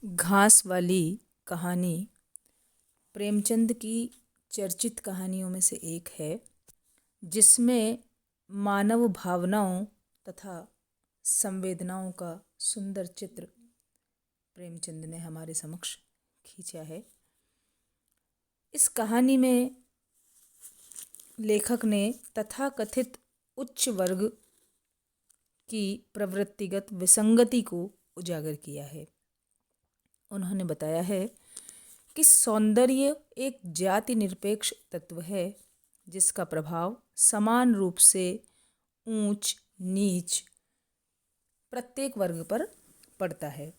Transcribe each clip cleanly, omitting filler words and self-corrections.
घास वाली कहानी प्रेमचंद की चर्चित कहानियों में से एक है, जिसमें मानव भावनाओं तथा संवेदनाओं का सुंदर चित्र प्रेमचंद ने हमारे समक्ष खींचा है। इस कहानी में लेखक ने तथाकथित उच्च वर्ग की प्रवृत्तिगत विसंगति को उजागर किया है। उन्होंने बताया है कि सौंदर्य एक जाति निरपेक्ष तत्व है, जिसका प्रभाव समान रूप से ऊंच नीच प्रत्येक वर्ग पर पड़ता है।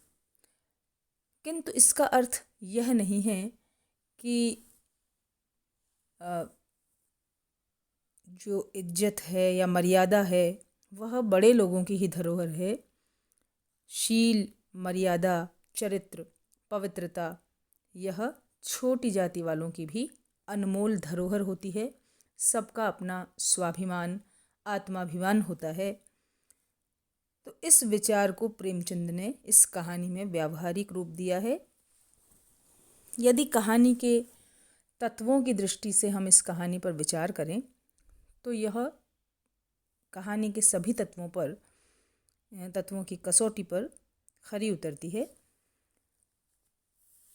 किंतु इसका अर्थ यह नहीं है कि जो इज्जत है या मर्यादा है वह बड़े लोगों की ही धरोहर है। शील, मर्यादा, चरित्र, पवित्रता यह छोटी जाति वालों की भी अनमोल धरोहर होती है। सबका अपना स्वाभिमान, आत्माभिमान होता है। तो इस विचार को प्रेमचंद ने इस कहानी में व्यावहारिक रूप दिया है। यदि कहानी के तत्वों की दृष्टि से हम इस कहानी पर विचार करें तो यह कहानी के सभी तत्वों की कसौटी पर खरी उतरती है।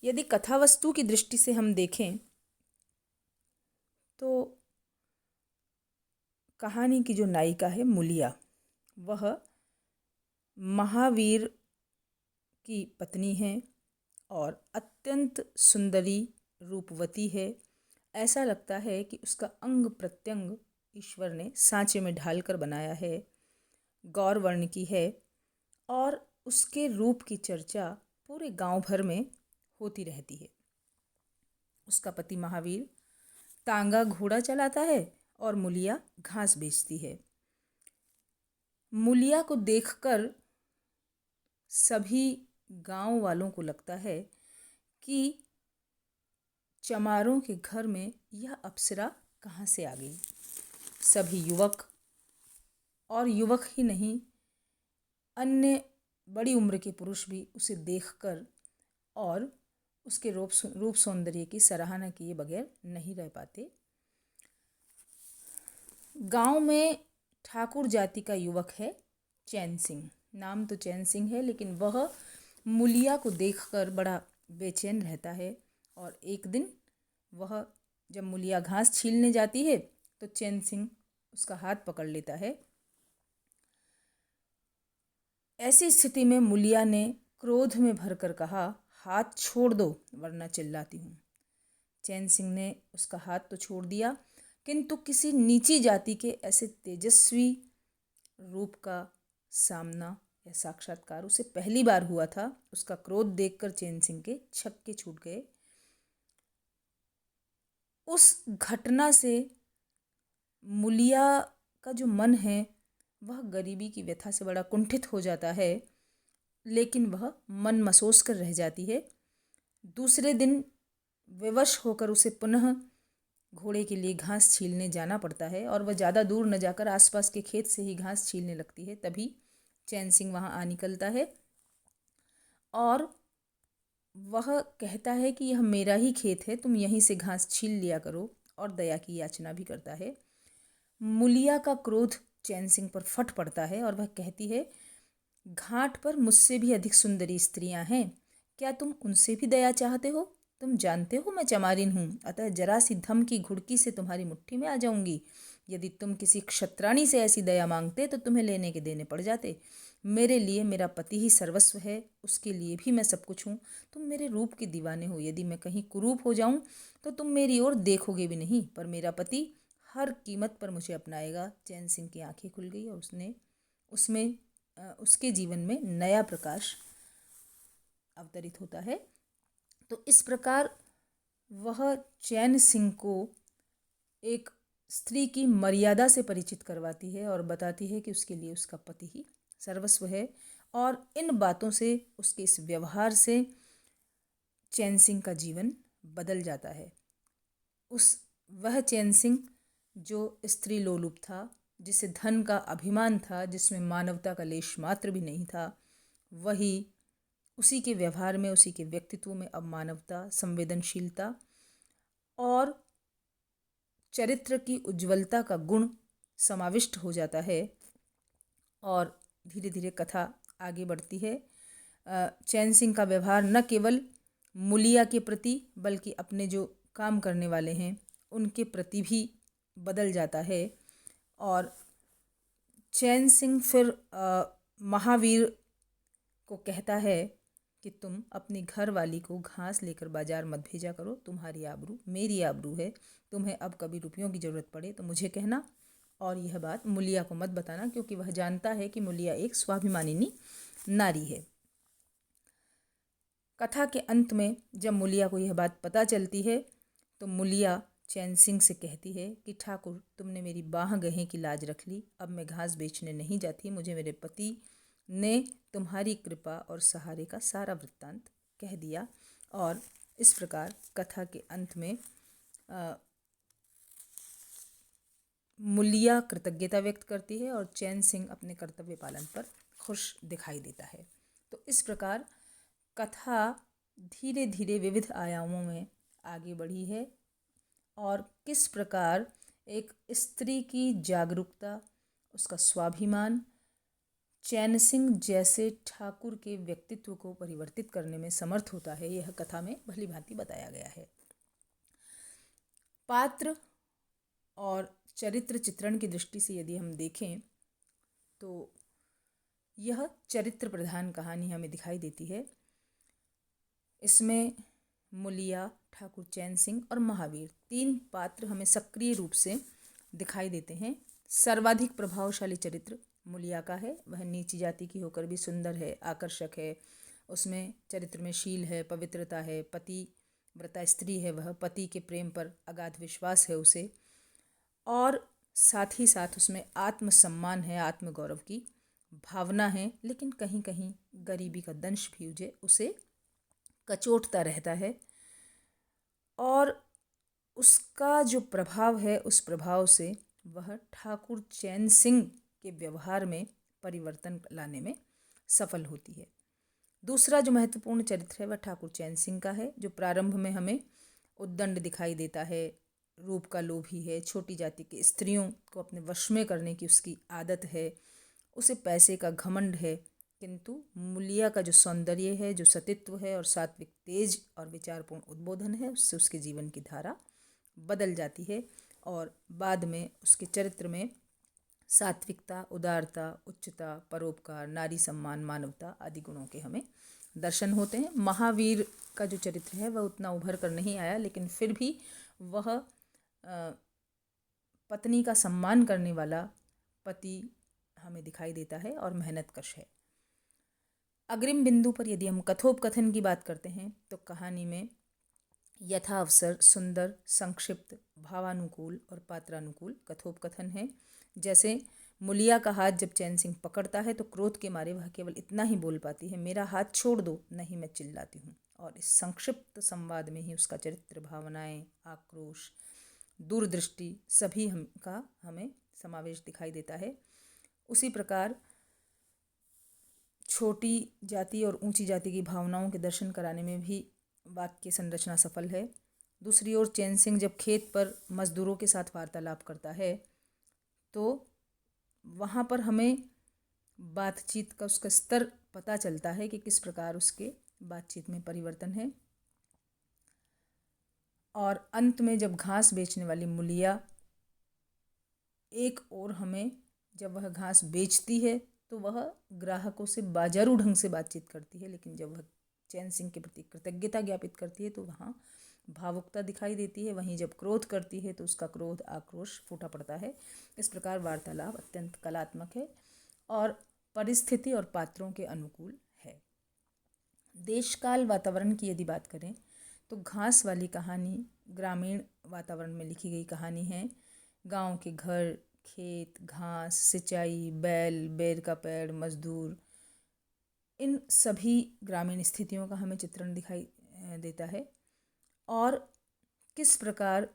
यदि कथावस्तु की दृष्टि से हम देखें तो कहानी की जो नायिका है मूलिया, वह महावीर की पत्नी है और अत्यंत सुंदरी रूपवती है। ऐसा लगता है कि उसका अंग प्रत्यंग ईश्वर ने सांचे में ढालकर बनाया है। गौर वर्ण की है और उसके रूप की चर्चा पूरे गांव भर में होती रहती है। उसका पति महावीर तांगा घोड़ा चलाता है और मूलिया घास बेचती है। मूलिया को देखकर सभी गांव वालों को लगता है कि चमारों के घर में यह अप्सरा कहाँ से आ गई। सभी युवक और युवक ही नहीं, अन्य बड़ी उम्र के पुरुष भी उसे देखकर और उसके रूप सौंदर्य की सराहना किए बगैर नहीं रह पाते। गांव में ठाकुर जाति का युवक है चैन सिंह। नाम तो चैन सिंह है, लेकिन वह मूलिया को देखकर बड़ा बेचैन रहता है। और एक दिन वह जब मूलिया घास छीलने जाती है तो चैन सिंह उसका हाथ पकड़ लेता है। ऐसी स्थिति में मूलिया ने क्रोध में भरकर कहा, हाथ छोड़ दो वरना चिल्लाती हूँ। चैन सिंह ने उसका हाथ तो छोड़ दिया, किंतु किसी नीची जाति के ऐसे तेजस्वी रूप का सामना या साक्षात्कार उसे पहली बार हुआ था। उसका क्रोध देखकर चैन सिंह के छक्के छूट गए। उस घटना से मूलिया का जो मन है वह गरीबी की व्यथा से बड़ा कुंठित हो जाता है, लेकिन वह मन मसोस कर रह जाती है। दूसरे दिन विवश होकर उसे पुनः घोड़े के लिए घास छीलने जाना पड़ता है और वह ज़्यादा दूर न जाकर आसपास के खेत से ही घास छीलने लगती है। तभी चैन सिंह वहाँ आ निकलता है और वह कहता है कि यह मेरा ही खेत है, तुम यहीं से घास छील लिया करो, और दया की याचना भी करता है। मूलिया का क्रोध चैन सिंह पर फट पड़ता है और वह कहती है, घाट पर मुझसे भी अधिक सुंदरी स्त्रियां हैं, क्या तुम उनसे भी दया चाहते हो? तुम जानते हो मैं चमारिन हूँ, अतः जरा सी धम की घुड़की से तुम्हारी मुट्ठी में आ जाऊंगी। यदि तुम किसी क्षत्राणी से ऐसी दया मांगते तो तुम्हें लेने के देने पड़ जाते। मेरे लिए मेरा पति ही सर्वस्व है, उसके लिए भी मैं सब कुछ हूँ। तुम मेरे रूप के दीवाने हो, यदि मैं कहीं कुरूप हो जाऊं तो तुम मेरी ओर देखोगे भी नहीं, पर मेरा पति हर कीमत पर मुझे अपनाएगा। चैन सिंह की आंखें खुल गई और उसके जीवन में नया प्रकाश अवतरित होता है। तो इस प्रकार वह चैन सिंह को एक स्त्री की मर्यादा से परिचित करवाती है और बताती है कि उसके लिए उसका पति ही सर्वस्व है। और इन बातों से, उसके इस व्यवहार से चैन सिंह का जीवन बदल जाता है। वह चैन सिंह जो स्त्री लोलुप था, जिसे धन का अभिमान था, जिसमें मानवता का लेश मात्र भी नहीं था, वही उसी के व्यवहार में, उसी के व्यक्तित्व में अब मानवता, संवेदनशीलता और चरित्र की उज्ज्वलता का गुण समाविष्ट हो जाता है और धीरे धीरे कथा आगे बढ़ती है। चैन सिंह का व्यवहार न केवल मुलिया के प्रति बल्कि अपने जो काम करने वाले हैं उनके प्रति भी बदल जाता है और चैन सिंह फिर महावीर को कहता है कि तुम अपनी घर वाली को घास लेकर बाजार मत भेजा करो, तुम्हारी आबरू मेरी आबरू है, तुम्हें अब कभी रुपयों की ज़रूरत पड़े तो मुझे कहना और यह बात मुलिया को मत बताना, क्योंकि वह जानता है कि मुलिया एक स्वाभिमानिनी नारी है। कथा के अंत में जब मुलिया को यह बात पता चलती है तो मुलिया चैन सिंह से कहती है कि ठाकुर, तुमने मेरी बाह गहे की लाज रख ली, अब मैं घास बेचने नहीं जाती। मुझे मेरे पति ने तुम्हारी कृपा और सहारे का सारा वृत्तांत कह दिया। और इस प्रकार कथा के अंत में मुलिया कृतज्ञता व्यक्त करती है और चैन सिंह अपने कर्तव्य पालन पर खुश दिखाई देता है। तो इस प्रकार कथा धीरे धीरे विविध आयामों में आगे बढ़ी है और किस प्रकार एक स्त्री की जागरूकता, उसका स्वाभिमान चैन सिंह जैसे ठाकुर के व्यक्तित्व को परिवर्तित करने में समर्थ होता है, यह कथा में भली भांति बताया गया है। पात्र और चरित्र चित्रण की दृष्टि से यदि हम देखें तो यह चरित्र प्रधान कहानी हमें दिखाई देती है। इसमें मुलिया, ठाकुर चैन सिंह और महावीर तीन पात्र हमें सक्रिय रूप से दिखाई देते हैं। सर्वाधिक प्रभावशाली चरित्र मुलिया का है। वह नीची जाति की होकर भी सुंदर है, आकर्षक है, उसमें चरित्र में शील है, पवित्रता है, पति व्रता स्त्री है, वह पति के प्रेम पर अगाध विश्वास है उसे, और साथ ही साथ उसमें आत्मसम्मान है, आत्मगौरव की भावना है, लेकिन कहीं कहीं गरीबी का दंश भी उसे कचोटता रहता है और उसका जो प्रभाव है उस प्रभाव से वह ठाकुर चैन सिंह के व्यवहार में परिवर्तन लाने में सफल होती है। दूसरा जो महत्वपूर्ण चरित्र है वह ठाकुर चैन सिंह का है, जो प्रारंभ में हमें उद्दंड दिखाई देता है, रूप का लोभी है, छोटी जाति की स्त्रियों को अपने वश में करने की उसकी आदत है, उसे पैसे का घमंड है, किंतु मुलिया का जो सौंदर्य है, जो सतीत्व है और सात्विक तेज और विचारपूर्ण उद्बोधन है, उससे उसके जीवन की धारा बदल जाती है और बाद में उसके चरित्र में सात्विकता, उदारता, उच्चता, परोपकार, नारी सम्मान, मानवता आदि गुणों के हमें दर्शन होते हैं। महावीर का जो चरित्र है वह उतना उभर कर नहीं आया, लेकिन फिर भी वह पत्नी का सम्मान करने वाला पति हमें दिखाई देता है और मेहनतकश है। अग्रिम बिंदु पर यदि हम कथोपकथन की बात करते हैं तो कहानी में यथा अवसर सुंदर, संक्षिप्त, भावानुकूल और पात्रानुकूल कथोपकथन है। जैसे मुलिया का हाथ जब चैन सिंह पकड़ता है तो क्रोध के मारे वह केवल इतना ही बोल पाती है, मेरा हाथ छोड़ दो नहीं मैं चिल्लाती हूँ। और इस संक्षिप्त संवाद में ही उसका चरित्र, भावनाएं, आक्रोश, दूरदृष्टि सभी हमें समावेश दिखाई देता है। उसी प्रकार छोटी जाति और ऊंची जाति की भावनाओं के दर्शन कराने में भी वाक्य संरचना सफल है। दूसरी ओर चैन सिंह जब खेत पर मजदूरों के साथ वार्तालाप करता है तो वहाँ पर हमें बातचीत का उसका स्तर पता चलता है कि किस प्रकार उसके बातचीत में परिवर्तन है। और अंत में जब घास बेचने वाली मुलिया एक और हमें जब वह घास बेचती है तो वह ग्राहकों से बाजारू ढंग से बातचीत करती है, लेकिन जब वह चैन सिंह के प्रति कृतज्ञता ज्ञापित करती है तो वहाँ भावुकता दिखाई देती है। वहीं जब क्रोध करती है तो उसका क्रोध, आक्रोश फूटा पड़ता है। इस प्रकार वार्तालाप अत्यंत कलात्मक है और परिस्थिति और पात्रों के अनुकूल है। देशकाल वातावरण की यदि बात करें तो घास वाली कहानी ग्रामीण वातावरण में लिखी गई कहानी है। गांव के घर, खेत, घास, सिंचाई, बैल, बेर का पेड़, मजदूर, इन सभी ग्रामीण स्थितियों का हमें चित्रण दिखाई देता है और किस प्रकार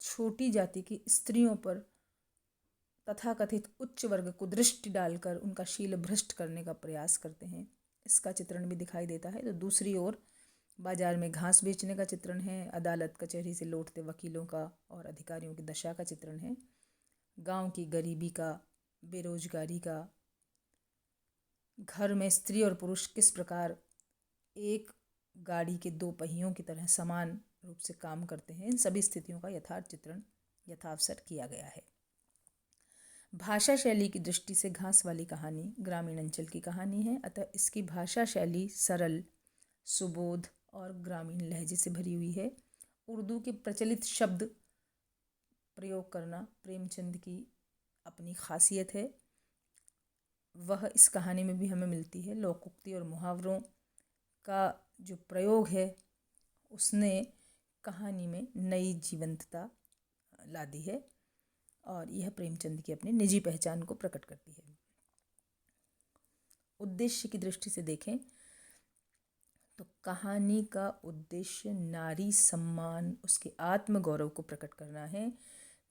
छोटी जाति की स्त्रियों पर तथाकथित उच्च वर्ग को दृष्टि डालकर उनका शील भ्रष्ट करने का प्रयास करते हैं। इसका चित्रण भी दिखाई देता है। तो दूसरी ओर बाजार में घास बेचने का चित्रण है, अदालत कचहरी से लौटते वकीलों का और अधिकारियों की दशा का चित्रण है, गांव की गरीबी का, बेरोजगारी का, घर में स्त्री और पुरुष किस प्रकार एक गाड़ी के दो पहियों की तरह समान रूप से काम करते हैं, इन सभी स्थितियों का यथार्थ चित्रण यथावसर किया गया है। भाषा शैली की दृष्टि से घास वाली कहानी ग्रामीण अंचल की कहानी है, अतः इसकी भाषा शैली सरल, सुबोध और ग्रामीण लहजे से भरी हुई है। उर्दू के प्रचलित शब्द प्रयोग करना प्रेमचंद की अपनी खासियत है, वह इस कहानी में भी हमें मिलती है। लोकोक्ति और मुहावरों का जो प्रयोग है उसने कहानी में नई जीवंतता ला दी है और यह प्रेमचंद की अपनी निजी पहचान को प्रकट करती है। उद्देश्य की दृष्टि से देखें तो कहानी का उद्देश्य नारी सम्मान, उसके आत्मगौरव को प्रकट करना है।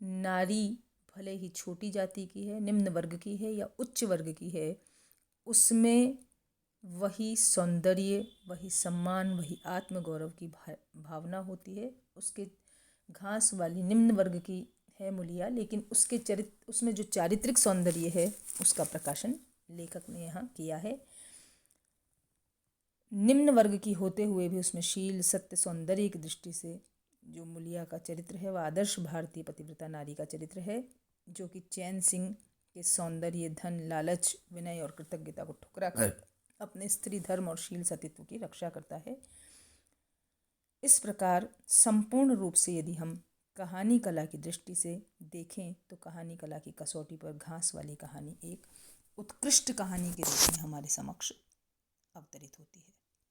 नारी भले ही छोटी जाति की है, निम्न वर्ग की है या उच्च वर्ग की है, उसमें वही सौंदर्य, वही सम्मान, वही आत्मगौरव की भावना होती है। उसके घास वाली निम्न वर्ग की है मुलिया, लेकिन उसमें जो चारित्रिक सौंदर्य है उसका प्रकाशन लेखक ने यहाँ किया है। निम्न वर्ग की होते हुए भी उसमें शील, सत्य, सौंदर्य की दृष्टि से जो मुलिया का चरित्र है वह आदर्श भारतीय पतिव्रता नारी का चरित्र है, जो कि चैन सिंह के सौंदर्य, धन, लालच, विनय और कृतज्ञता को ठुकरा कर अपने स्त्री धर्म और शील सतीत्व की रक्षा करता है। इस प्रकार संपूर्ण रूप से यदि हम कहानी कला की दृष्टि से देखें तो कहानी कला की कसौटी पर घास वाली कहानी एक उत्कृष्ट कहानी के रूप में हमारे समक्ष अवतरित होती है।